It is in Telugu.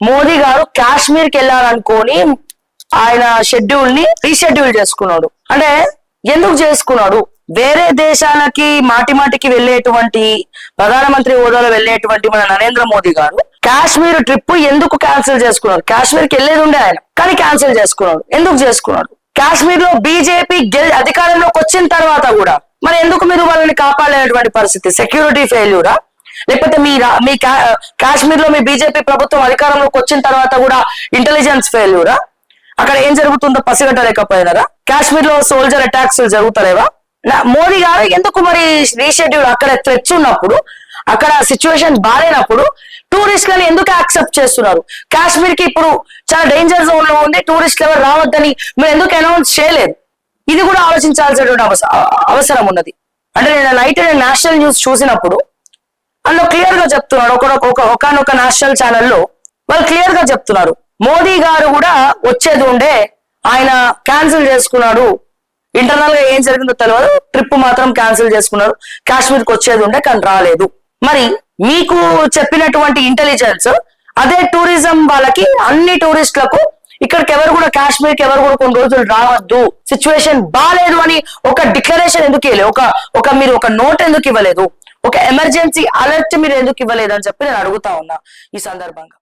మోదీ గారు కాశ్మీర్ కి వెళ్ళాలనుకొని ఆయన షెడ్యూల్ ని రీషెడ్యూల్ చేసుకున్నాడు. అంటే ఎందుకు చేసుకున్నాడు? వేరే దేశాలకి మాటి మాటికి వెళ్ళేటువంటి ప్రధానమంత్రి హోదాలో వెళ్ళేటువంటి మన నరేంద్ర మోదీ గారు కాశ్మీర్ ట్రిప్ ఎందుకు క్యాన్సిల్ చేసుకున్నాడు? కాశ్మీర్ కి వెళ్ళేది ఉండే ఆయన, కానీ క్యాన్సిల్ చేసుకున్నాడు. ఎందుకు చేసుకున్నాడు? కాశ్మీర్ లో బీజేపీ అధికారంలోకి వచ్చిన తర్వాత కూడా మరి ఎందుకు మీరు వాళ్ళని కాపాడలేనటువంటి పరిస్థితి? సెక్యూరిటీ ఫెయిల్యూరా? లేకపోతే మీ కాశ్మీర్ లో మీ బీజేపీ ప్రభుత్వం అధికారంలోకి వచ్చిన తర్వాత కూడా ఇంటెలిజెన్స్ ఫెయిల్యూరా? అక్కడ ఏం జరుగుతుందో పసిగట్టలేకపోయినారా? కాశ్మీర్ లో సోల్జర్ అటాక్స్ జరుగుతలేవా? మోదీ గారు ఎందుకు మరి రీషెడ్యూల్, అక్కడ థ్రెట్స్ ఉన్నప్పుడు, అక్కడ సిచ్యువేషన్ బాగాలేనప్పుడు టూరిస్టులను ఎందుకు యాక్సెప్ట్ చేస్తున్నారు? కాశ్మీర్ కి ఇప్పుడు చాలా డేంజర్ జోన్ లో ఉంది, టూరిస్టులు ఎవరు రావద్దని మీరు ఎందుకు అనౌన్స్ చేయలేదు? ఇది కూడా ఆలోచించాల్సినటువంటి అవసరం ఉన్నది. అంటే నేను నైట్ నేషనల్ న్యూస్ చూసినప్పుడు అందులో క్లియర్ గా చెప్తున్నాడు, ఒకనొక నేషనల్ ఛానల్లో వాళ్ళు క్లియర్ గా చెప్తున్నారు, మోదీ గారు కూడా వచ్చేది ఉండే, ఆయన క్యాన్సిల్ చేసుకున్నాడు. ఇంటర్నల్ గా ఏం జరిగిందో తెలియదు, ట్రిప్ మాత్రం క్యాన్సిల్ చేసుకున్నారు. కాశ్మీర్ కి వచ్చేది ఉండే కానీ రాలేదు. మరి మీకు చెప్పినటువంటి ఇంటెలిజెన్స్ అదే టూరిజం వాళ్ళకి, అన్ని టూరిస్టులకు ఇక్కడికి ఎవరు కూడా, కాశ్మీర్ కి ఎవరు కూడా కొన్ని రోజులు రావద్దు, సిచ్యువేషన్ బాగాలేదు అని ఒక డిక్లరేషన్ ఎందుకు ఇవ్వలేదు? మీరు ఒక నోట్ ఎందుకు ఇవ్వలేదు? ఒక ఎమర్జెన్సీ అలర్ట్ మీరు ఎందుకు ఇవ్వలేదు అని చెప్పి నేను అడుగుతా ఉన్నా ఈ సందర్భంగా.